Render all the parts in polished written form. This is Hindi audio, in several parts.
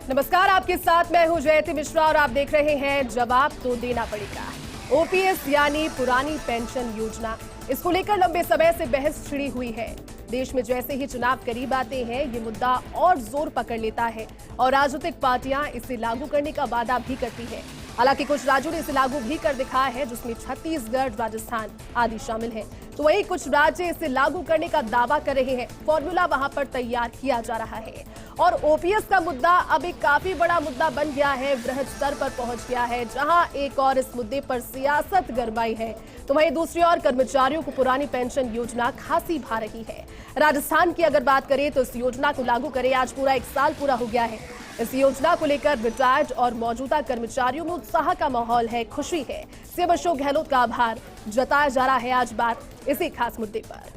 नमस्कार, आपके साथ मैं हूं जयती मिश्रा और आप देख रहे हैं जवाब तो देना पड़ेगा। ओपीएस यानी पुरानी पेंशन योजना, इसको लेकर लंबे समय से बहस छिड़ी हुई है। देश में जैसे ही चुनाव करीब आते हैं ये मुद्दा और जोर पकड़ लेता है और राजनीतिक पार्टियां इसे लागू करने का वादा भी करती है। हालांकि कुछ राज्यों ने इसे लागू भी कर दिखाया है, जिसमें छत्तीसगढ़, राजस्थान आदि शामिल हैं। तो वहीं कुछ राज्य इसे लागू करने का दावा कर रहे हैं। फॉर्मूला वहां पर तैयार किया जा रहा है और ओपीएस का मुद्दा अब एक काफी बड़ा मुद्दा बन गया है, वृहद स्तर पर पहुंच गया है, जहां एक और इस मुद्दे पर सियासत गरमाई है तो वहीं दूसरी ओर कर्मचारियों को पुरानी पेंशन योजना खासी भा रही है। राजस्थान की अगर बात करें तो इस योजना को लागू करे आज पूरा 1 साल पूरा हो गया है। इस योजना को लेकर रिटायर्ड और मौजूदा कर्मचारियों में उत्साह का माहौल है, खुशी है। सीएम अशोक गहलोत का आभार जताया जा रहा है आज बात इसी खास मुद्दे पर।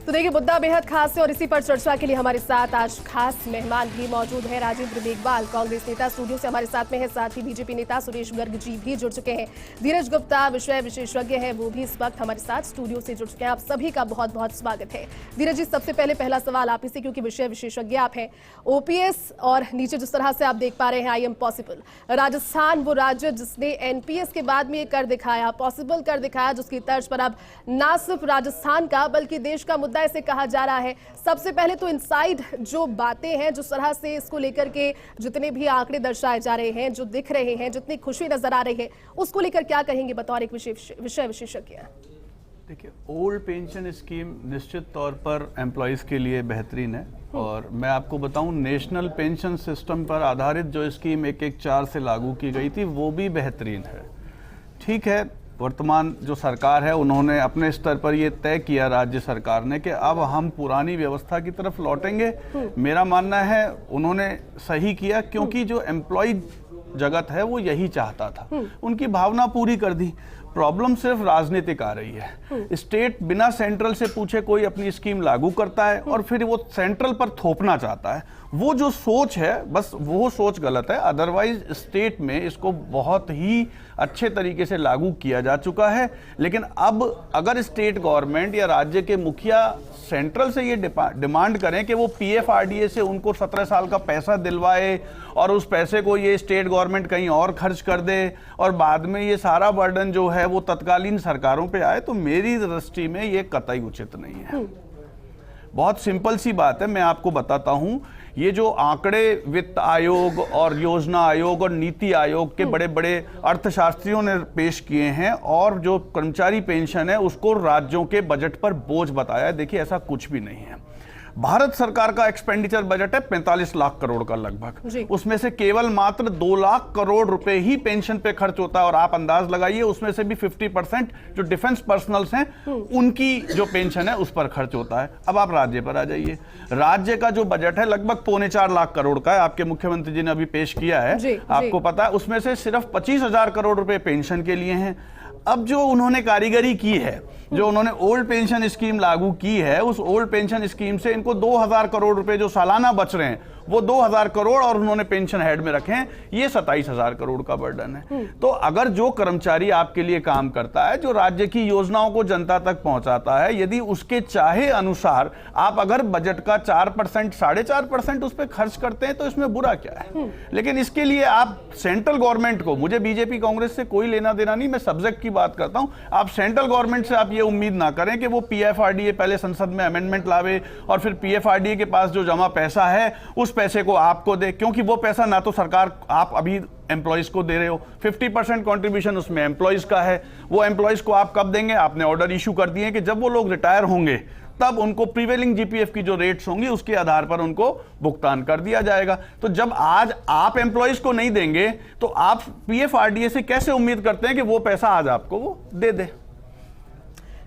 तो देखिए, मुद्दा बेहद खास है और इसी पर चर्चा के लिए हमारे साथ आज खास मेहमान भी मौजूद हैं। राजेंद्र मेघवाल कांग्रेस नेता स्टूडियो से हमारे साथ में है, साथ ही बीजेपी नेता सुरेश गर्ग जी भी जुड़ चुके हैं। धीरज गुप्ता विषय विशेषज्ञ हैं, वो भी इस वक्त हमारे साथ स्टूडियो से जुड़ चुके हैं। आप सभी का बहुत बहुत स्वागत है। धीरज जी, सबसे पहले पहला सवाल आप ही से, क्योंकि विषय विशेषज्ञ आप हैं। ओपीएस और नीचे जिस तरह से आप देख पा रहे हैं आई एम पॉसिबल, राजस्थान वो राज्य जिसने एनपीएस के बाद में ये कर दिखाया, पॉसिबल कर दिखाया, जिसकी तर्ज पर अब न सिर्फ राजस्थान का बल्कि देश का मुद्दा इसे कहा जा रहा है। सबसे पहले तो इनसाइड जो बातें हैं, जिस तरह से इसको लेकर के जितने भी आंकड़े दर्शाए जा रहे हैं, जो दिख रहे हैं, जितनी खुशी नजर आ रही है, उसको लेकर क्या कहेंगे बतौर एक विषय विशेषज्ञ? देखिए, ओल्ड पेंशन स्कीम निश्चित तौर पर एम्प्लॉयज़ के लिए बेहतरीन है और मैं आपको बताऊं, नेशनल पेंशन सिस्टम पर आधारित जो स्कीम 114 से लागू की गई थी वो भी बेहतरीन है। ठीक है, वर्तमान जो सरकार है उन्होंने अपने स्तर पर ये तय किया, राज्य सरकार ने, कि अब हम पुरानी व्यवस्था की तरफ लौटेंगे। मेरा मानना है उन्होंने सही किया, क्योंकि जो एम्प्लॉय जगत है वो यही चाहता था, उनकी भावना पूरी कर दी। प्रॉब्लम सिर्फ राजनीतिक आ रही है। स्टेट बिना सेंट्रल से पूछे कोई अपनी स्कीम लागू करता है और फिर वो सेंट्रल पर थोपना चाहता है। वो जो सोच है, बस वो सोच गलत है। अदरवाइज स्टेट में इसको बहुत ही अच्छे तरीके से लागू किया जा चुका है। लेकिन अब अगर स्टेट गवर्नमेंट या राज्य के मुखिया सेंट्रल से ये डिमांड करें कि वो पीएफआरडीए से उनको 17 साल का पैसा दिलवाए और उस पैसे को ये स्टेट गवर्नमेंट कहीं और खर्च कर दे और बाद में ये सारा बर्डन जो है वो तत्कालीन सरकारों पे आए, तो मेरी दृष्टि में ये कतई उचित नहीं है। बहुत सिंपल सी बात है, मैं आपको बताता हूं। ये जो आंकड़े वित्त आयोग और योजना आयोग और नीति आयोग के बड़े बड़े अर्थशास्त्रियों ने पेश किए हैं और जो कर्मचारी पेंशन है उसको राज्यों के बजट पर बोझ बताया है, देखिए ऐसा कुछ भी नहीं है। भारत सरकार का एक्सपेंडिचर बजट है 45 लाख करोड़ का लगभग, उसमें से केवल मात्र 2 लाख करोड़ रुपए ही पेंशन पे खर्च होता है और आप अंदाज लगाइए उसमें से भी 50% जो डिफेंस पर्सनल्स हैं उनकी जो पेंशन है उस पर खर्च होता है। अब आप राज्य पर आ जाइए, राज्य का जो बजट है लगभग 3.25 लाख करोड़ का है, आपके मुख्यमंत्री जी ने अभी पेश किया है, आपको पता है, उसमें से सिर्फ 25,000 करोड़ रुपए पेंशन के लिए हैं। अब जो उन्होंने कारीगरी की है, जो उन्होंने ओल्ड पेंशन स्कीम लागू की है, उस ओल्ड पेंशन स्कीम से इनको 2,000 करोड़ रुपए जो सालाना बच रहे हैं वो 2,000 करोड़ और उन्होंने पेंशन हेड में रखे हैं, ये 27,000 करोड़ का बर्डन है। तो अगर जो कर्मचारी आपके लिए काम करता है, जो राज्य की योजनाओं को जनता तक पहुंचाता है, यदि उसके चाहे अनुसार आप अगर बजट का 4%, 4.5% उस पर खर्च करते हैं तो इसमें बुरा क्या है। लेकिन इसके लिए आप सेंट्रल गवर्नमेंट को, मुझे बीजेपी कांग्रेस से कोई लेना देना नहीं, मैं सब्जेक्ट की बात करता हूं, आप सेंट्रल गवर्नमेंट से आप ये उम्मीद ना करें कि वो पीएफआरडीए पहले संसद में अमेंडमेंट लावे और फिर पीएफआरडीए के पास जो जमा पैसा है उस पैसे को आपको दे, क्योंकि वो पैसा ना तो सरकार, आप अभी एम्प्लॉइज को दे रहे हो, 50% कंट्रीब्यूशन उसमें एम्प्लॉइज का है, वो एम्प्लॉइज को आप कब देंगे? आपने ऑर्डर इशू कर दिए कि जब वो लोग रिटायर होंगे तब उनको प्रीवेलिंग जीपीएफ की जो रेट्स होंगी उसके आधार पर उनको भुगतान कर दिया जाएगा। तो जब आज आप एम्प्लॉइज को नहीं देंगे तो आप पीएफआरडीए से कैसे उम्मीद करते हैं कि वो पैसा आज आपको वो दे दे?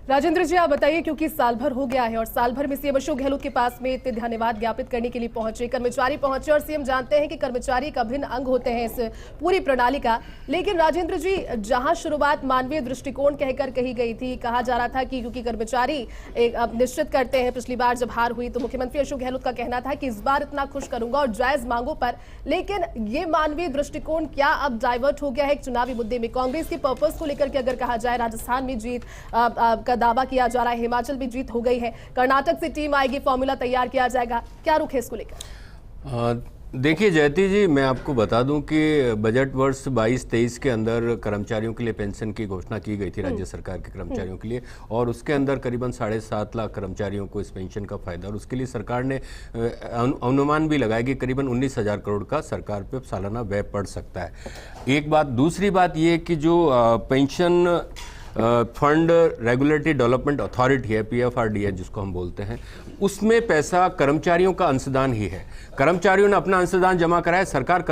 राजेंद्र जी, आप बताइए, क्योंकि साल भर हो गया है और साल भर में सीएम अशोक गहलोत के पास में इतने धन्यवाद ज्ञापित करने के लिए पहुंचे कर्मचारी पहुंचे, और सीएम जानते हैं कि कर्मचारी एक अभिन्न अंग होते हैं इस पूरी प्रणाली का। लेकिन राजेंद्र जी, जहां शुरुआत मानवीय दृष्टिकोण कहकर कही गई थी, कहा जा रहा था कि क्योंकि कर्मचारी एक निश्चित करते हैं, पिछली बार जब हार हुई तो मुख्यमंत्री अशोक गहलोत का कहना था कि इस बार इतना खुश करूंगा और जायज मांगों पर, लेकिन ये मानवीय दृष्टिकोण क्या अब डाइवर्ट हो गया है एक चुनावी मुद्दे में? कांग्रेस के पर्पस को लेकर के अगर कहा जाए, राजस्थान में जीत का दावा किया जा रहा है, हिमाचल में जीत हो गई है, कर्नाटक से टीम आएगी, फॉर्मूला तैयार किया जाएगा, क्या रुख है इसको लेकर? देखिए जयती जी, मैं आपको बता दूं कि बजट वर्ष 22-23 के अंदर कर्मचारियों के लिए पेंशन की घोषणा की गई थी राज्य सरकार के कर्मचारियों के लिए, और उसके अंदर करीबन 7.5 लाख कर्मचारियों को इस पेंशन का फायदा, और उसके लिए सरकार ने अनुमान भी लगाया कि करीबन 19,000 करोड़ का सरकार पे सालाना व्यय पड़ सकता है। एक बात। दूसरी बात ये कि जो pension fund regulatory development authority है, PFRDA जिसको हम बोलते हैं, उसमें पैसा कर्मचारियों का अंशदान ही है। कर्मचारियों ने अपना अंशदान जमा कराया, सरकार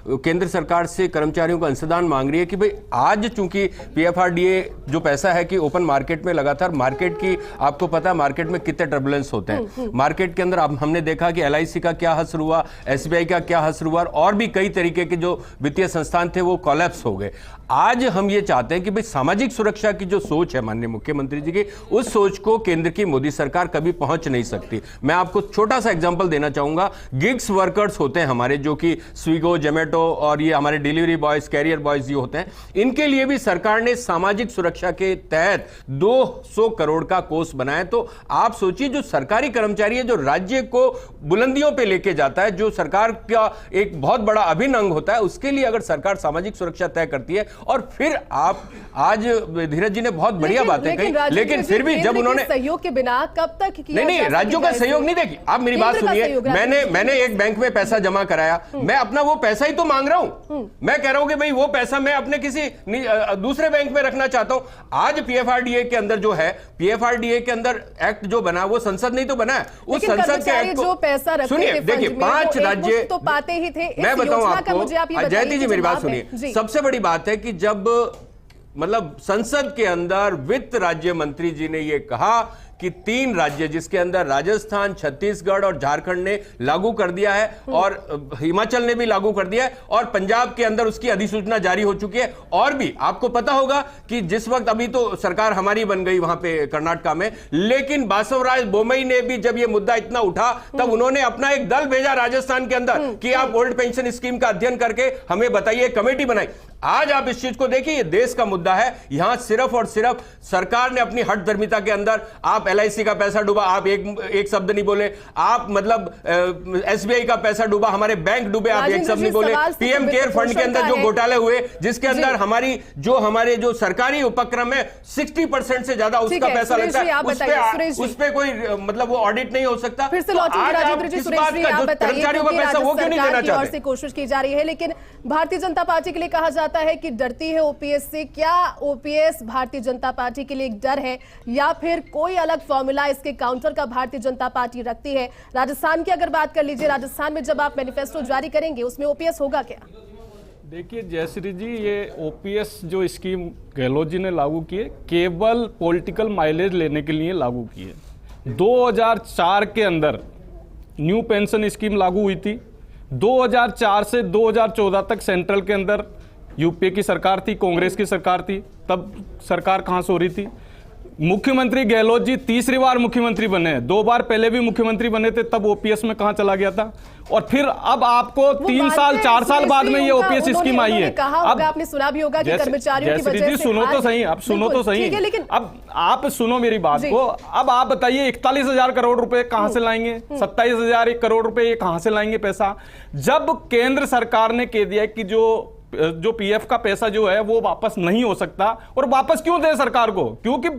केंद्र सरकार से कर्मचारियों का अंशदान मांग रही है कि भाई आज चूंकि PFRDA जो पैसा है कि ओपन मार्केट में लगातार, मार्केट की आपको पता है मार्केट में कितने टर्बुलेंस होते हैं मार्केट के अंदर। अब हमने देखा कि LIC का क्या हश्र हुआ, SBI का क्या हश्र हुआ, और भी कई तरीके के जो वित्तीय संस्थान थे वो कोलैप्स हो गए। आज हम ये चाहते हैं कि भाई सामाजिक सुरक्षा की जो सोच है माननीय मुख्यमंत्री जी की, उस सोच को केंद्र की मोदी सरकार कभी पहुंच नहीं सकती। मैं आपको छोटा सा एग्जांपल देना चाहूंगा। गिग्स वर्कर्स होते हैं हमारे, जो कि स्विगो, जोमेटो और ये हमारे डिलीवरी बॉयज, कैरियर बॉयज जो होते हैं, इनके लिए भी सरकार ने सामाजिक सुरक्षा के तहत 200 करोड़ का कोष बनाया। तो आप सोचिए, जो सरकारी कर्मचारी है, जो राज्य को बुलंदियों पे लेके जाता है, जो सरकार का एक बहुत बड़ा अभिन्न अंग होता है, उसके लिए अगर सरकार सामाजिक सुरक्षा तय करती है, और फिर आप आज धीरज जी ने बहुत बढ़िया बातें कही, लेकिन फिर भी जब उन्होंने सहयोग के बिना कब तक किया? नहीं, राज्यों का सहयोग नहीं। देखिए आप मेरी बात सुनिए, मैंने एक बैंक में पैसा जमा कराया, मैं अपना वो पैसा ही तो मांग रहा हूं। मैं कह रहा हूं कि भाई वो पैसा मैं अपने किसी दूसरे बैंक में रखना चाहता हूं। आज PFRDA के अंदर जो है, PFRDA के अंदर एक्ट जो बना, वो संसद नहीं तो बना है, उस संसद के एक्ट जो पैसा रखते सुनिए, देखिए 5 राज्य तो पाते ही थे। मैं बताऊं आपको, जयती जी मेरी बात सुनिए, सबसे बड़ी बात है कि जब मतलब संसद के अंदर वित्त राज्य मंत्री जी ने यह कहा कि 3 राज्य, जिसके अंदर राजस्थान, छत्तीसगढ़ और झारखंड ने लागू कर दिया है, और हिमाचल ने भी लागू कर दिया है, और पंजाब के अंदर उसकी अधिसूचना जारी हो चुकी है। और भी आपको पता होगा कि जिस वक्त, अभी तो सरकार हमारी बन गई वहां पे कर्नाटक में, लेकिन बासवराज बोमई ने भी जब यह मुद्दा इतना उठा, तब उन्होंने अपना एक दल भेजा राजस्थान के अंदर कि आप ओल्ड पेंशन स्कीम का अध्ययन करके हमें बताइए, कमेटी बनाई। आज आप इस चीज को देखिए, ये देश का मुद्दा है। यहां सिर्फ और सिर्फ सरकार ने अपनी हठधर्मिता के अंदर, आप LIC का पैसा डूबा, आप एक शब्द नहीं बोले, आप मतलब SBI का पैसा डूबा, हमारे बैंक डूबे, आप एक शब्द नहीं बोले, PM केयर फंड के अंदर जो घोटाले हुए, जिसके अंदर हमारे जो सरकारी उपक्रम है 60% से ज्यादा उसका पैसा लगता है, उस पे कोई मतलब वो ऑडिट नहीं हो सकता। फिर से कर्मचारियों का पैसा वो क्यों नहीं देना चाहते? कोशिश की जा रही है, लेकिन भारतीय जनता पार्टी के लिए कहा जाता है कि डरती है OPS से। क्या OPS भारतीय जनता पार्टी के लिए एक डर है, या फिर कोई अलग फॉर्मूला इसके काउंटर का भारतीय जनता पार्टी रखती है? राजस्थान की अगर बात कर लीजिए, राजस्थान में जब आप मैनिफेस्टो जारी करेंगे, उसमें OPS होगा क्या? देखिए जयश्री जी, ये OPS जो स्कीम गहलोत जी ने लागू की है, केवल पॉलिटिकल माइलेज लेने के लिए लागू की है। 2004 के अंदर न्यू पेंशन स्कीम लागू हुई थी। 2004 से 2014 तक सेंट्रल के अंदर UPA की सरकार थी, कांग्रेस की सरकार थी, तब सरकार कहां से हो रही थी? मुख्यमंत्री गहलोत जी तीसरी बार मुख्यमंत्री बने, 2 बार पहले भी मुख्यमंत्री बने थे, तब OPS में कहां चला गया था? और फिर अब आपको 3 साल 4 साल बाद में ये OPS स्कीम आई है। अब आपने सुना भी होगा कि कर्मचारियों की वजह से, सुनो तो सही, अब सुनो तो सही, लेकिन अब आप सुनो मेरी बात को। अब आप बताइए 41,000 करोड़ रुपए कहां से लाएंगे? 27,000 करोड़ रुपए ये कहां से लाएंगे पैसा? जब केंद्र सरकार ने कह दिया कि जो PF का पैसा जो है वो वापस नहीं हो सकता, और वापस क्यों दे सरकार को? क्योंकि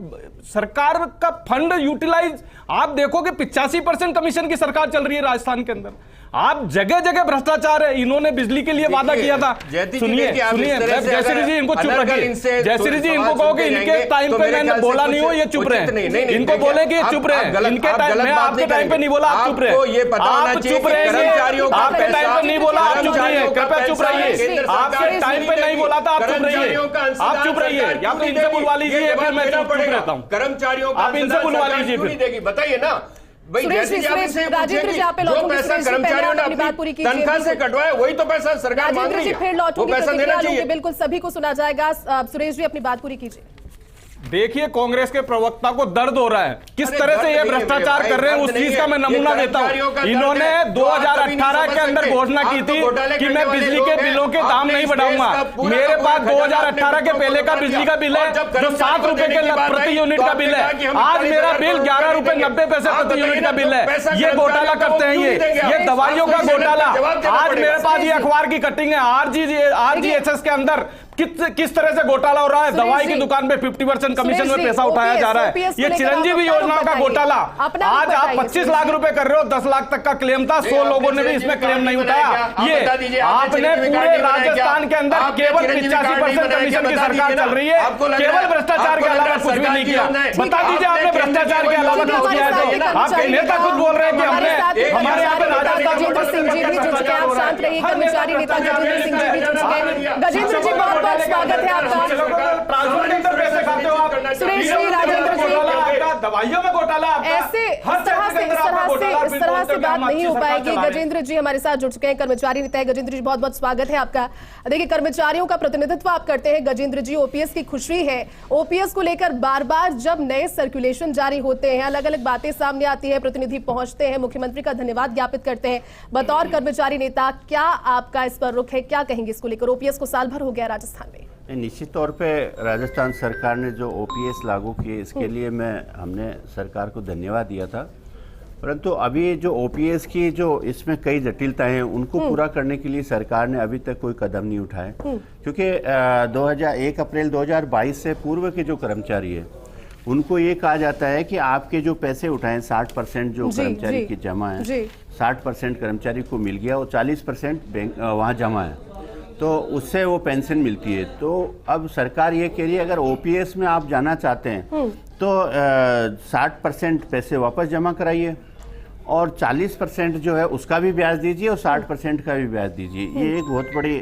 सरकार का फंड यूटिलाइज, आप देखो कि 85% कमीशन की सरकार चल रही है राजस्थान के अंदर। आप जगह जगह भ्रष्टाचार है। इन्होंने बिजली के लिए वादा किया था। सुनिए जयश्री जी, इनको चुप रखिए। जयश्री जी, इनको कहो कि इनके टाइम पे मैंने बोला नहीं हो, ये चुप रहे। इनको बोले कि चुप रहे। इनके टाइम, मैं आपके टाइम पे नहीं बोला, आप चुप रहे। आप चुप रहे। आपके टाइम पे नहीं बोला, आप चुप रहिए। कृपया चुप रहिए। आपके टाइम पे नहीं बोला था, आप चुप रहिए। आप चुप रहिए, या तो इनसे बुलवा लीजिए, फिर मैं चुप रहता हूँ। कर्मचारियों आप इनसे बुलवा लीजिए फिर। बताइए ना भाई, जैसे कि आप इनसे पूछिए कि जो पैसा कर्मचारियों ने अपनी तनख्वाह से कटवाया वही तो पैसा सरकार मांग रही है, वो पैसा देना चाहिए। बिल्कुल, सभी को सुना जाएगा। सुरेश जी, अपनी बात पूरी कीजिए। देखिए, कांग्रेस के प्रवक्ता को दर्द हो रहा है, किस तरह से ये भ्रष्टाचार कर रहे हैं, उस चीज का मैं नमूना देता हूं। इन्होंने 2018 के अंदर घोषणा की थी कि मैं बिजली के बिलों के दाम नहीं बढ़ाऊंगा। मेरे पास 2018 के पहले का बिजली का बिल है जो 7 रुपए के प्रति यूनिट का बिल है। आज मेरा बिल 11 रुपए 90 पैसे प्रति यूनिट का बिल है। ये घोटाला करते हैं, ये दवाइयों का घोटाला। आज मेरे पास ये अखबार की कटिंग है, RGHS के अंदर किस तरह से घोटाला हो रहा है। दवाई की दुकान पे 50% कमीशन में पैसा उठाया जा रहा है। ये चिरंजीवी योजना का घोटाला। आज आप 25 लाख रुपए कर रहे हो, 10 लाख तक का क्लेम था, 100 लोगों ने भी इसमें क्लेम नहीं उठाया। ये आपने पूरे राजस्थान के अंदर केवल 85% कमीशन की सरकार चल रही है, केवल भ्रष्टाचार के अलावा कुछ भी नहीं किया। बता दीजिए आपने भ्रष्टाचार के अलावा कुछ किया है तो? आपके नेता खुद बोल रहे हैं कि हमने, हमारे यहाँ पे गजेंद्र सिंह जी भी जुड़ चुके हैं। आप शांत रहिए। कर्मचारी नेता गजेंद्र सिंह जी भी जुड़ चुके हैं। गजेंद्र जी, बहुत बहुत स्वागत है आपका। सुरेश जी, राजेंद्र जी, दवाइयों में घोटाला, ऐसे इस तरह से बात नहीं हो पाएगी। गजेंद्र जी हमारे साथ जुड़ चुके हैं, कर्मचारी नेता है। गजेंद्र जी, बहुत बहुत स्वागत है आपका। देखिए, कर्मचारियों का प्रतिनिधित्व आप करते हैं गजेंद्र जी। ओपीएस की खुशी है। ओपीएस को लेकर बार बार जब नए सर्कुलेशन जारी होते हैं, अलग अलग बातें सामने आती है, प्रतिनिधि पहुंचते हैं, मुख्यमंत्री का धन्यवाद ज्ञापित करते हैं। बतौर कर्मचारी नेता, क्या आपका इस पर रुख है, क्या कहेंगे इसको लेकर? ओपीएस को साल भर हो गया राजस्थान में। निश्चित तौर पे राजस्थान सरकार ने जो ओपीएस लागू किए, इसके लिए हमने सरकार को धन्यवाद दिया था। परंतु अभी जो ओपीएस की जो इसमें कई जटिलताएं हैं, उनको पूरा करने के लिए सरकार ने अभी तक कोई कदम नहीं उठाए। क्योंकि 1 अप्रैल 2022 से पूर्व के जो कर्मचारी है, उनको ये कहा जाता है कि आपके जो पैसे उठाएं 60% जो कर्मचारी की जमा है, 60% कर्मचारी को मिल गया और 40% बैंक वहाँ जमा है, तो उससे वो पेंशन मिलती है। तो अब सरकार ये कह रही है, अगर ओपीएस में आप जाना चाहते हैं तो 60% पैसे वापस जमा कराइए और 40% जो है उसका भी ब्याज दीजिए और 60% का भी ब्याज दीजिए। ये एक बहुत बड़ी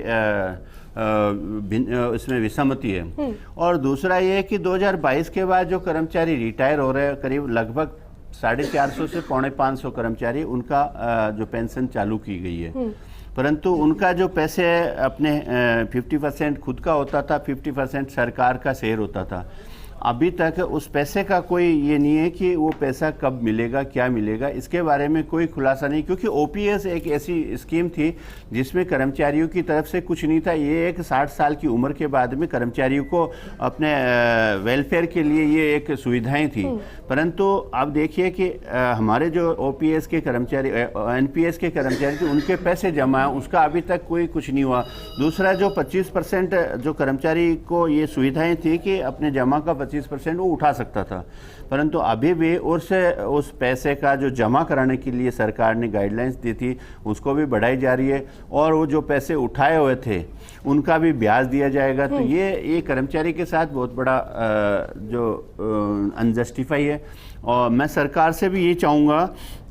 इसमें विसम्मति है। और दूसरा ये है कि 2022 के बाद जो कर्मचारी रिटायर हो रहे हैं, करीब लगभग 450 से 450 कर्मचारी, उनका जो पेंशन चालू की गई है, परंतु उनका जो पैसे अपने 50% खुद का होता था, 50% सरकार का शेयर होता था। अभी तक उस पैसे का कोई ये नहीं है कि वो पैसा कब मिलेगा, क्या मिलेगा, इसके बारे में कोई खुलासा नहीं। क्योंकि ओपीएस एक ऐसी स्कीम थी जिसमें कर्मचारियों की तरफ से कुछ नहीं था। ये एक 60 साल की उम्र के बाद में कर्मचारियों को अपने वेलफेयर के लिए ये एक सुविधाएं थी। परंतु अब देखिए कि हमारे जो ओपीएस के कर्मचारी, एनपीएस के कर्मचारी थे, उनके पैसे जमा है, उसका अभी तक कोई कुछ नहीं हुआ। दूसरा, जो 25% जो कर्मचारी को ये सुविधाएं थी कि अपने जमा का 25% वो उठा सकता था, परंतु अभी भी उस पैसे का जो जमा कराने के लिए सरकार ने गाइडलाइंस दी थी, उसको भी बढ़ाई जा रही है और वो जो पैसे उठाए हुए थे उनका भी ब्याज दिया जाएगा। तो ये कर्मचारी के साथ बहुत बड़ा जो अनजस्टिफाई है। और मैं सरकार से भी ये चाहूँगा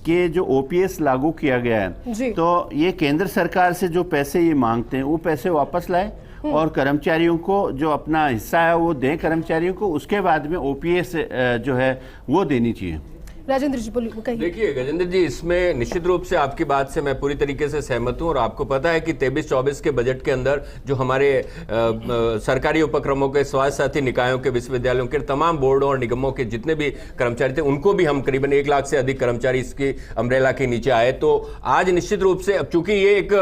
कि जो ओपीएस लागू किया गया है, तो ये केंद्र सरकार से जो पैसे ये मांगते हैं वो पैसे वापस लाए और कर्मचारियों को जो अपना हिस्सा है वो दें कर्मचारियों को, उसके बाद में ओपीएस जो है वो देनी चाहिए। राजेंद्र जी कहिए। देखिए गजेंद्र जी, इसमें निश्चित रूप से आपकी बात से मैं पूरी तरीके से सहमत हूं। और आपको पता है कि 23-24 के बजट के अंदर जो हमारे सरकारी उपक्रमों के, स्वास्थ्य साथी निकायों के, विश्वविद्यालयों के तमाम बोर्डों और निगमों के जितने भी कर्मचारी थे, उनको भी हम करीबन 1 लाख से अधिक कर्मचारी इसकी अम्ब्रेला के नीचे आए। तो आज निश्चित रूप से, अब चूंकि ये एक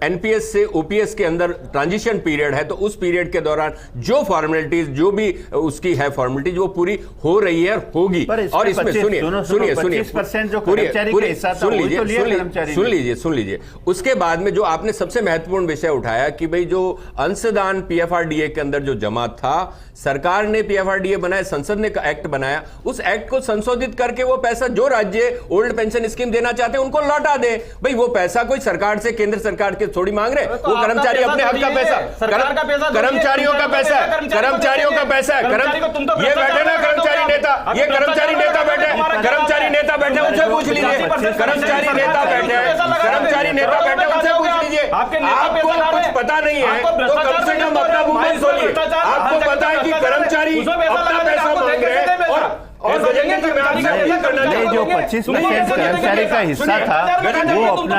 एनपीएस से ओपीएस के अंदर ट्रांजिशन पीरियड है, तो उस पीरियड के दौरान जो फॉर्मेलिटीज, जो भी उसकी है फॉर्मेलिटीज, वो पूरी हो रही है और होगी। और इसमें सुनिए, सुनिए 25% जो कर्मचारी का हिस्सा था वही तो लिया कर्मचारी ने। सुन लीजिए। उसके बाद में जो आपने सबसे महत्वपूर्ण विषय उठाया कि भाई जो अंशदान पीएफआरडीए के अंदर जो जमा था, सरकार ने पीएफआरडीए बनाया, संसद ने एक्ट बनाया, उस एक्ट को संशोधित करके वो पैसा जो राज्य ओल्ड पेंशन स्कीम देना चाहते हैं उनको लौटा दे। भाई वो पैसा कोई सरकार से, केंद्र सरकार के थोड़ी मांग रहे, वो कर्मचारी अपने हक का पैसा, कर्मचारियों का पैसा, कर्मचारियों का पैसा, ये बैठे ना कर्मचारी नेता, ये कर्मचारी नेता बैठे, कर्मचारी नेता बैठे, उनसे पूछ लीजिए, कर्मचारी नेता बैठे, कर्मचारी नेता बैठे, उनसे पूछ लीजिए। आपको कुछ पता नहीं है तो कम से कम अपना मुंह नहीं खोलिए। आपको पता है कि कर्मचारी अपना पैसा मांग रहे हैं और ये जो 25% कर्मचारी का हिस्सा था वो अपना,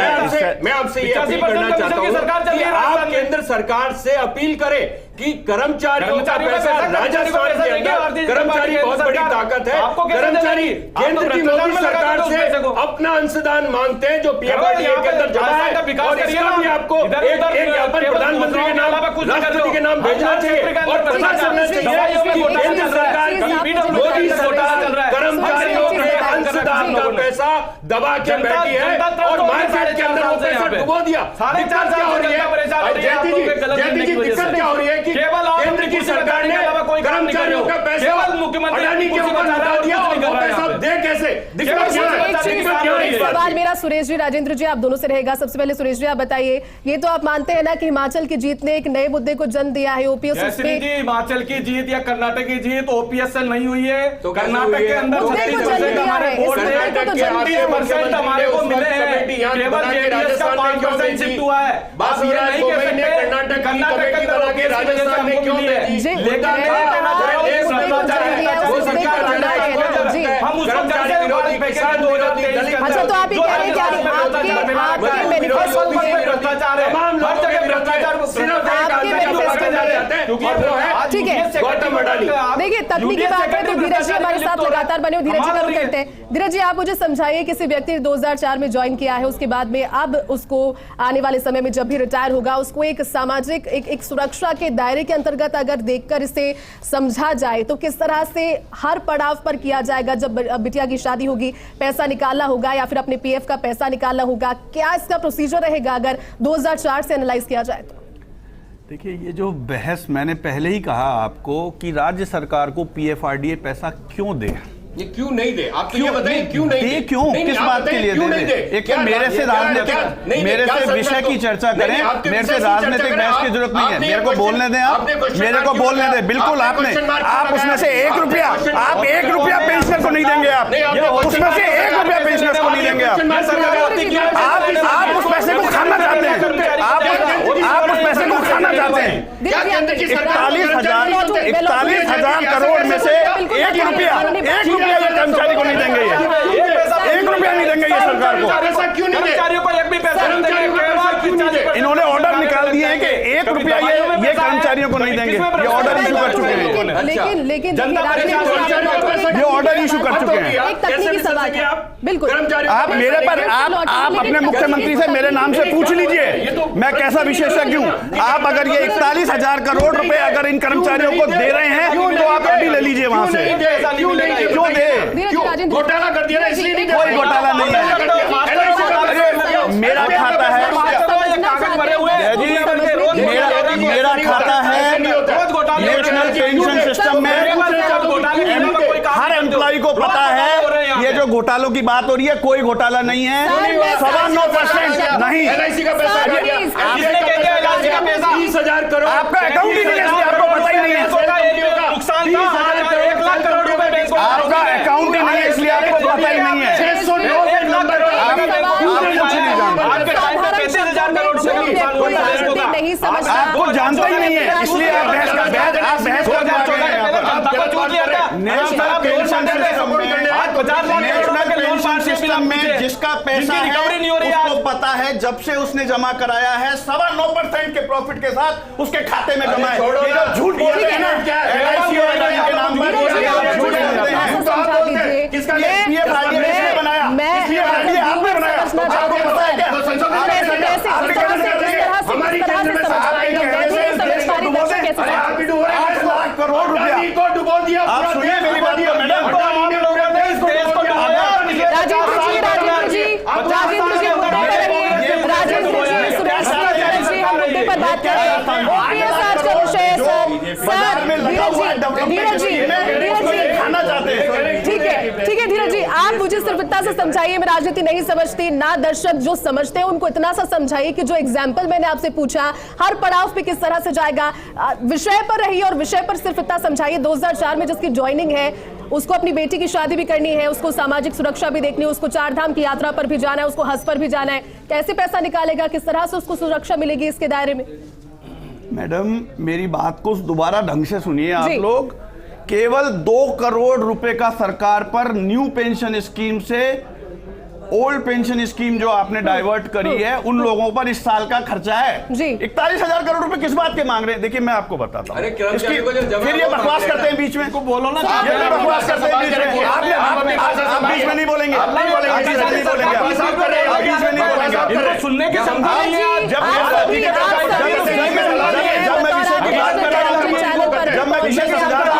मैं आपसे ये अपील करना चाहता हूँ कि आप केंद्र सरकार से अपील करें कि कर्मचारियों का पैसा राजस्थान के अंदर, कर्मचारी बहुत बड़ी ताकत है, कर्मचारी केंद्र की मोदी सरकार से अपना अंशदान मांगते हैं जो पीएफआरडीए के अंदर जमा है, और इसका भी आपको एक ज्ञापन प्रधानमंत्री के नाम, राष्ट्रपति के नाम भेजना चाहिए और पता चलना चाहिए कि केंद्र सरकार की मोदी सरकार कर्मचारियों के अंशदान का पैसा दबा के बैठी है और मार्केट के अंदर वो पैसा डुबो दिया। दिक्कत क्या हो रही है जयती जी, दिक्कत क्या हो रही है कि केंद्र की सरकार ने कर्मचारियों का पैसा अडानी के ऊपर लगा दिया और वो पैसा दे कैसे? दिक्कत क्या है? सवाल मेरा सुरेश जी, राजेंद्र जी, आप दोनों से रहेगा। सबसे पहले सुरेश जी आप बताइए, ये तो आप मानते हैं ना कि हिमाचल की जीत ने एक नए मुद्दे को जन्म दिया है, ओपीएस जी, हिमाचल की जीत या कर्नाटक की जीत ओपीएस से नहीं हुई है, तो कर्नाटक के अंदर 36% हमारे वोट हमारे को मिले हैं, केवल जेडीएस का 5% शिफ्ट हुआ है। बात ये नहीं कह सकते कर्नाटक के अंदर राजस्थान में क्यों दे, लेकिन हम उसको कैसे विरोधी पैकेज 2023 अच्छा, तो आप ये कह रहे हैं कि आपके मैनिफेस्टो में भ्रष्टाचार है, हर जगह भ्रष्टाचार, सिर्फ आपके मैनिफेस्टो में, क्योंकि वो है ठीक है। गौतम अडानी। देखिए तकनीकी बात है तो धीरज जी हमारे साथ लगातार बने, धीरज जी का रुख करते हैं। धीरज जी, आप मुझे समझाइए, किसी व्यक्ति ने 2004 में ज्वाइन किया है, उसके बाद में अब उसको आने वाले समय में जब भी रिटायर होगा उसको एक सामाजिक एक सुरक्षा के दायरे के अंतर्गत अगर देखकर इसे समझा जाए तो किस तरह से हर पड़ाव पर किया जाएगा? जब बिटिया की शादी होगी पैसा निकालना होगा या फिर अपने पीएफ का पैसा निकालना होगा, क्या इसका प्रोसीजर रहेगा अगर 2004 से एनालाइज किया जाए तो? देखिए, ये जो बहस मैंने पहले ही कहा आपको कि राज्य सरकार को पीएफआरडीए पैसा क्यों दे, ये क्यों नहीं दे? आप तो ये बताइए क्यों नहीं दे? क्यों, किस बात के लिए दे? एक तो मेरे से राजनीतिक, मेरे से विषय की चर्चा करें, मेरे से राजनीतिक बहस की जरूरत नहीं है। मेरे को बोलने दें, आप मेरे को बोलने दें। बिल्कुल, आप उसमें से 1 रुपया, आप 1 रुपया पेंशनर को नहीं देंगे, आप उसमें से 1 रुपया पेंशनर को नहीं देंगे। आप उस पैसे को खाना चाहते हैं, आप उस पैसे को खाना चाहते हैं। 41,000 करोड़ में से 1 रुपया ये कर्मचारी को नहीं देंगे, ये 1 रुपया नहीं देंगे ये सरकार को। कर्मचारियों को एक भी पैसा नहीं देंगे। इन्होंने ऑर्डर निकाल दिए हैं कि 1 रुपया ये कर्मचारियों को नहीं देंगे, ये ऑर्डर इशू कर चुके हैं। लेकिन ये ऑर्डर इशू कर चुके हैं। एक तकनीकी सवाल है, बिल्कुल। आप मेरे पर आप अपने मुख्यमंत्री से मेरे नाम से पूछ लीजिए, मैं कैसा विशेषज्ञ हूँ। आप अगर ये 41,000 करोड़ रुपए अगर इन कर्मचारियों को दे रहे हैं तो आप अभी ले लीजिए वहां से। क्यों दे? घोटाला कर दिया ना, इसलिए नहीं। कोई घोटाला नहीं है, मेरा खाता है, मेरा खाता है नेशनल पेंशन सिस्टम में। हर एम्प्लॉय को पता है ये जो घोटालों की बात हो रही है, कोई घोटाला नहीं है। 9.25% नहीं, एलआईसी का पैसा 30,000 करोड़ आपका अकाउंट ही नहीं है, आपको पता ही नहीं है। नुकसान 1 लाख करोड़ रुपए आपका अकाउंट ही नहीं है, इसलिए आपको पता ही नहीं है। 1 लाख करोड़ आपको जानता ही नहीं है, इसलिए आप बहस कर नेशनल सिस्टम में जिसका पैसा है उसको पता है, जब से उसने जमा कराया है 9.25% के प्रॉफिट के साथ उसके खाते में जमा है। झूठ बोलते हैं ना, एलआईसी और अडानी के नाम पर झूठ बोलते हैं। किसका पीएफआरडीए बनाया? पीएफआरडीए आपने बनाया, आपको पता है क्या? हमारी करोड़ रुपया को डुबो दिया। आप सुनिए मेरी बात को मैडम, राजेंद्र जी मुद्दे पर रहिए। राजेंद्र जी, सुरेश जी, हम मुद्दे पर बात कर रहे हैं। ओपीएस आज का विषय है सर। ठीक है धीरज जी, आप मुझे सिर्फ इतना सा समझाइए, मैं राजनीति नहीं समझती, ना दर्शक जो समझते हैं उनको इतना सा समझाइए कि जो एग्जाम्पल मैंने आपसे पूछा हर पड़ाव पे किस तरह से जाएगा, विषय पर रहिए और विषय पर सिर्फ इतना समझाइए। 2004 में जिसकी ज्वाइनिंग है उसको अपनी बेटी की शादी भी करनी है, उसको सामाजिक सुरक्षा भी देखनी है, उसको 4 धाम की यात्रा पर भी जाना है, उसको हज पर भी जाना है, कैसे पैसा निकालेगा, किस तरह से उसको सुरक्षा मिलेगी इसके दायरे में? मैडम मेरी बात को दोबारा ढंग से सुनिए आप लोग। केवल 2 करोड़ रुपए का सरकार पर न्यू पेंशन स्कीम से ओल्ड पेंशन स्कीम जो आपने डाइवर्ट करी है उन लोगों पर इस साल का खर्चा है जी 41,000 करोड़ रुपए। किस बात के मांग रहे हैं? देखिए मैं आपको बताता हूँ। फिर ये बकवास करते हैं बीच में, को बोलो ना, ये बकवास करते हैं बीच में। आप बीच में नहीं बोलेंगे, सुनने के जब मैं विषय समझा रहा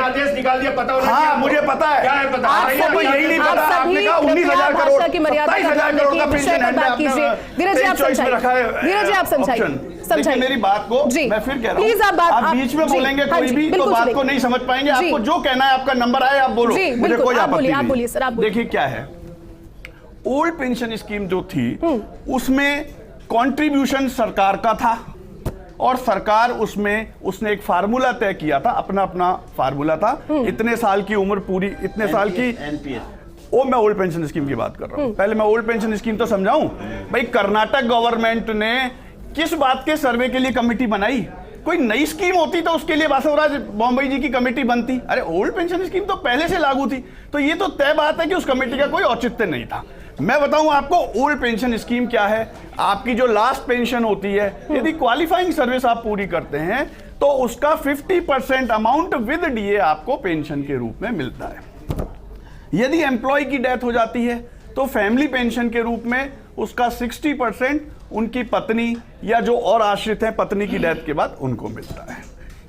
आदेश निकाल दिया, पता होना। हाँ मुझे पता है, क्या है पता? आपको यही नहीं पता। आपने कहा 19,000 करोड़, 27,000 करोड़ का पेंशन है। धीरज जी आप समझाइए मेरी बात को। मैं फिर कह रहा हूँ, आप बीच में बोलेंगे कोई भी तो बात को नहीं समझ पाएंगे। आपको जो कहना है, आपका नंबर आए आप बोलो, मुझे कोई आपत्ति नहीं। देखिए क्या है, ओल्ड पेंशन स्कीम जो थी उसमें कॉन्ट्रीब्यूशन सरकार का था और सरकार उसने एक फार्मूला तय किया था, अपना फार्मूला था। इतने साल की उम्र पूरी, इतने साल की एनपीएस। मैं ओल्ड पेंशन स्कीम की बात कर रहा हूं। पहले मैं ओल्ड पेंशन स्कीम तो समझाऊं। भाई कर्नाटक गवर्नमेंट ने किस बात के सर्वे के लिए कमेटी बनाई? कोई नई स्कीम होती तो उसके लिए बासवराज बॉम्बे जी की कमेटी बनती। अरे ओल्ड पेंशन स्कीम तो पहले से लागू थी, तो ये तो तय बात है कि उस कमेटी का कोई औचित्य नहीं था। मैं बताऊं आपको ओल्ड पेंशन स्कीम क्या है। आपकी जो लास्ट पेंशन होती है, यदि क्वालिफाइंग सर्विस आप पूरी करते हैं तो उसका 50% अमाउंट विद डीए आपको पेंशन के रूप में मिलता है। यदि एम्प्लॉय की डेथ हो जाती है तो फैमिली पेंशन के रूप में उसका 60% उनकी पत्नी या जो और आश्रित हैं पत्नी की डेथ के बाद उनको मिलता है।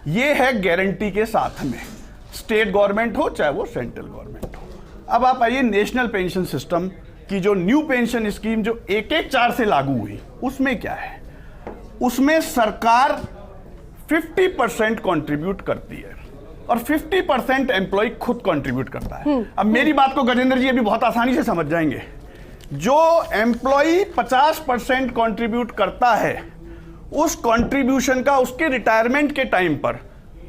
यह है गारंटी के साथ में, स्टेट गवर्नमेंट हो चाहे वो सेंट्रल गवर्नमेंट हो। अब आप आइए नेशनल पेंशन सिस्टम की जो न्यू पेंशन स्कीम जो 114 से लागू हुई, उसमें क्या है? उसमें सरकार 50% कंट्रीब्यूट करती है और 50% एम्प्लॉय खुद कंट्रीब्यूट करता है। अब मेरी बात को गजेंद्र जी अभी बहुत आसानी से समझ जाएंगे। जो एम्प्लॉय 50% कंट्रीब्यूट करता है, उस कंट्रीब्यूशन का उसके रिटायरमेंट के टाइम पर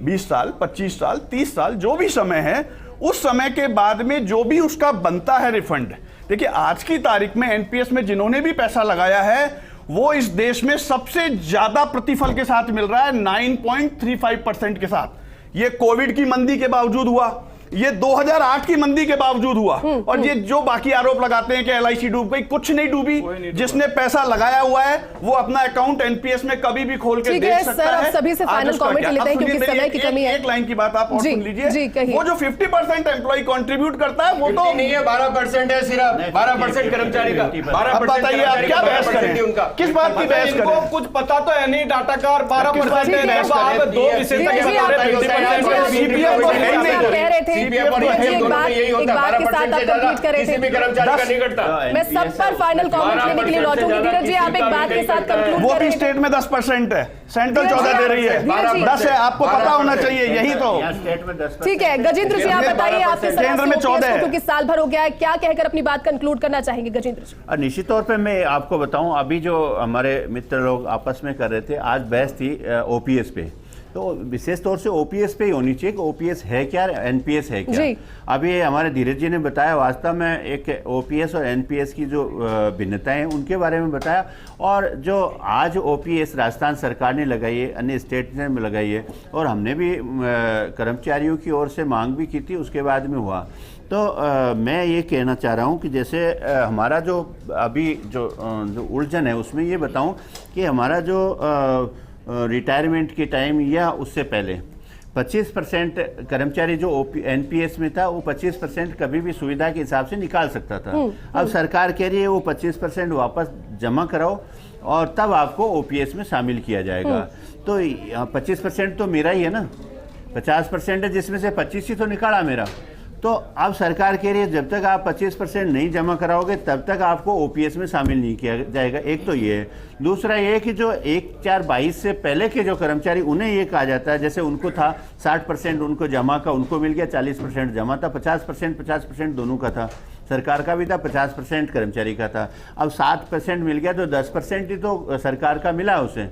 20 साल, 25 साल, 30 साल जो भी समय है, उस समय के बाद में जो भी उसका बनता है रिफंड। देखिए आज की तारीख में एनपीएस में जिन्होंने भी पैसा लगाया है वो इस देश में सबसे ज्यादा प्रतिफल के साथ मिल रहा है, 9.35% के साथ। ये कोविड की मंदी के बावजूद हुआ, ये 2008 की मंदी के बावजूद हुआ। और ये जो बाकी आरोप लगाते हैं कि एलआईसी डूब गई, कुछ नहीं डूबी। जिसने पैसा लगाया हुआ है वो अपना अकाउंट एनपीएस में कभी भी खोल के देख सकता है। सभी से फाइनल कमेंट लेते हैं क्योंकि समय की कमी है। एक लाइन की बात आप और सुन लीजिए। वो जो 50% एम्प्लॉय कंट्रीब्यूट करता है वो तो नहीं है, 12% है, सिर्फ 12% कर्मचारी का। 12% बताइए आप क्या बहस करें, किस बात की बहस करें? कुछ पता तो है नहीं डाटा का, और 12% है। 2 विषय मैं सब पर फाइनल कमेंट लेने के लिए लौटूंगी। धीरज जी आप एक बात के साथ कंक्लूड वो भी स्टेट में 10% है, सेंट्रल 14 दे रही है, 10 है। आपको पता होना चाहिए, यही तो स्टेट में 10%। ठीक है गजेंद्र जी आप बताइए, आपके केंद्र में 14 है क्योंकि साल भर हो गया है, क्या कहकर अपनी बात कंक्लूड करना चाहेंगे गजेंद्र जी? निश्चित तौर पे मैं आपको बताऊं, अभी जो हमारे मित्र लोग आपस में कर रहे थे, आज बहस थी ओपीएस पे, तो विशेष तौर से ओपीएस पे ही होनी चाहिए कि ओपीएस है क्या, एनपीएस है क्या। अभी हमारे धीरज जी ने बताया, वास्तव में एक ओपीएस और एनपीएस की जो भिन्नताएं हैं उनके बारे में बताया। और जो आज ओपीएस राजस्थान सरकार ने लगाई है, अन्य स्टेट ने लगाई है, और हमने भी कर्मचारियों की ओर से मांग भी की थी, उसके बाद में हुआ। तो मैं ये कहना चाह रहा हूँ कि जैसे हमारा जो अभी जो उलझन है उसमें ये बताऊँ कि हमारा जो रिटायरमेंट के टाइम या उससे पहले 25% कर्मचारी जो एनपीएस में था वो 25% कभी भी सुविधा के हिसाब से निकाल सकता था। अब सरकार कह रही है वो 25% वापस जमा कराओ और तब आपको ओपीएस में शामिल किया जाएगा। तो 25% तो मेरा ही है ना, 50% है जिसमें से 25 ही तो निकाला मेरा। तो अब सरकार कह रही है जब तक आप 25% नहीं जमा कराओगे तब तक आपको ओपीएस में शामिल नहीं किया जाएगा। एक तो ये है। दूसरा ये है कि जो 1/4/22 से पहले के जो कर्मचारी उन्हें ये कहा जाता है, जैसे उनको था 60% उनको जमा का उनको मिल गया, 40% जमा था, 50% दोनों का था, सरकार का भी था, 50% कर्मचारी का था। अब 7% मिल गया तो 10% ही तो सरकार का मिला उसे।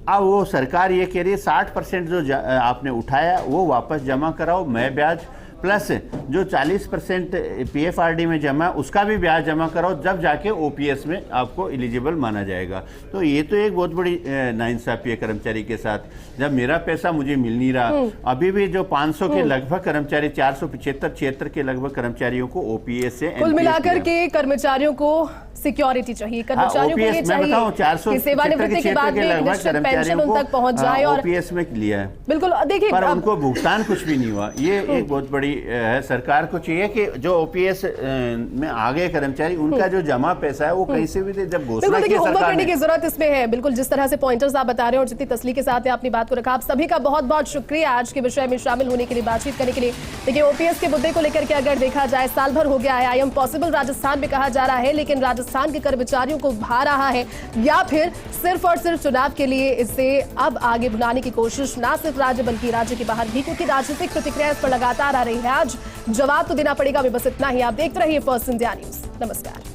अब वो सरकार ये कह रही है 60% जो आपने उठाया वो वापस जमा कराओ, मैं ब्याज प्लस जो 40% पीएफआरडी में जमा उसका भी ब्याज जमा कराओ, जब जाके ओपीएस में आपको एलिजिबल माना जाएगा। तो ये तो एक बहुत बड़ी नाइंसाफी है कर्मचारी के साथ, जब मेरा पैसा मुझे मिल नहीं रहा। अभी भी जो 500 के लगभग कर्मचारी, 475-76 के लगभग कर्मचारियों को ओपीएस से कुल मिलाकर के कर्मचारियों को सिक्योरिटी चाहिए, कर्मचारियों को ये चाहिए कि सेवानिवृत्ति के बाद में निश्चित पेंशन उन तक पहुंच जाए और ओपीएस में लिया है। बिल्कुल, देखिए पर उनको भुगतान कुछ भी नहीं हुआ। ये एक बहुत बड़ी है। सरकार को चाहिए कि जो ओपीएस में आ गए कर्मचारी उनका जो जमा पैसा है वो कहीं से भी दे। जब घोषणा की होमवर्क करने की जरूरत इसमें है। बिल्कुल, जिस तरह से पॉइंटर्स आप बता रहे हैं और जितनी तसल्ली के साथ आपने बात को रखा, आप सभी का बहुत बहुत शुक्रिया आज के विषय में शामिल होने के लिए, बातचीत करने के लिए। देखिए, ओपीएस के मुद्दे को लेकर के अगर देखा जाए साल भर हो गया है, आई एम पॉसिबल राजस्थान में कहा जा रहा है, लेकिन राजस्थान के कर्मचारियों को भा रहा है या फिर सिर्फ और सिर्फ चुनाव के लिए इसे अब आगे बुलाने की कोशिश ना सिर्फ राज्य बल्कि राज्य के बाहर भी, क्योंकि राजनीतिक प्रतिक्रिया इस पर लगातार आ रही है। आज जवाब तो देना पड़ेगा। बस इतना ही। आप देखते रहिए फर्स्ट इंडिया न्यूज। नमस्कार।